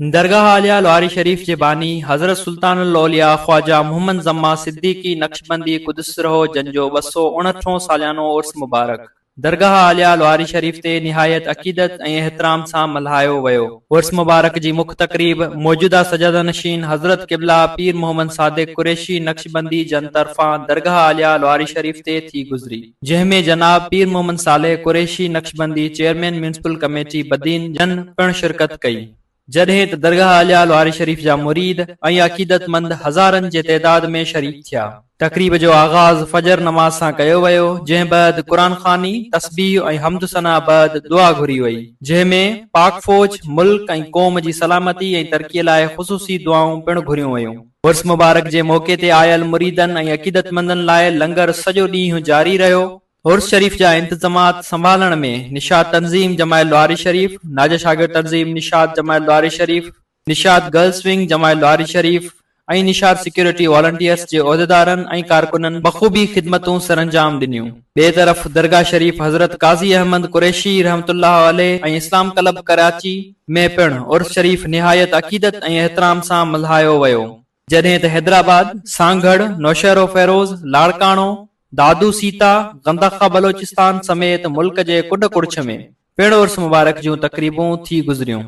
दरगाह आलिया लवारी शरीफ जे बानी हज़रत सुल्तानुल औलिया ख्वाजा मोहम्मद ज़म्मा सिद्दीकी नक्शबंदी कुदस रहो जंजो 269 सालियानो उर्स मुबारक। दरगाह आलिया लवारी शरीफ ते निहायत अकीदत ऐं एहतराम सां मल्हायो वियो। उर्स मुबारक जी मुख्य तकरीब मौजूदा सजदा नशीन हज़रत क़िबला पीर मोहम्मद सादिक कुरैशी नक्शबंदी जन तरफ़ां दरगाह आलिया लवारी शरीफ ते थी गुज़री, जंहिंमें जनाब पीर मोहम्मद साले Qureshi Naqshbandi chairman municipal committee Badin जन पिण शिरकत कई। जॾहिं त दरगाह आलिया लवारी शरीफ जा मुरीद ऐं अक़ीदतमंद हज़ारनि जे तइदाद में शरीक थिया। तक़रीब जो आगाज़ फजर नमाज़ सां कयो वियो, जंहिं बैदि क़ुरान ख़ानी, तस्बीह ऐं हम्द सना बैदि दुआ घुरी वई, जंहिंमें पाक फ़ौज, मुल्क ऐं क़ौम जी सलामती ऐं तरक़ीअ लाइ ख़ुसूसी दुआऊं पिणु घुरियूं वयूं। उर्स मुबारक जे मौक़े ते आयल मुरीदनि ऐं अक़ीदतमंदनि लाइ लंगर सॼो ॾींहुं जारी रहियो। उर्स शरीफ जा इंतज़ामात संभालण में निशात तंज़ीम जमायत लवारी शरीफ, नाज़ शागिर्द तंज़ीम निशात जमायत लवारी शरीफ, निशात गर्ल्स विंग जमायत लवारी शरीफ ऐं निशात सिक्योरिटी वॉलंटियर्स जे उहिदेदारनि ऐं कारकुननि बख़ूबी ख़िदमतूं सरअंजाम ॾिनियूं। ॿिए तरफ़ दरगाह शरीफ हज़रत काज़ी अहमद कुरैशी रहमतुल्लाह अलैह ऐं इस्लाम क्लब कराची में पिणु उर्स शरीफ निहायत अक़ीदत ऐं एहतराम सां मल्हायो वियो। जॾहिं त हैदराबाद, सांगढ़, नौशहरो फेरोज़, लाड़काणो, दादू सीता, गंदखा बलोचिस्तान समेत मुल्क जे कुॾ कुड़छ में पिणु उर्स मुबारक जूं तक़रीबूं थी गुज़रियूं।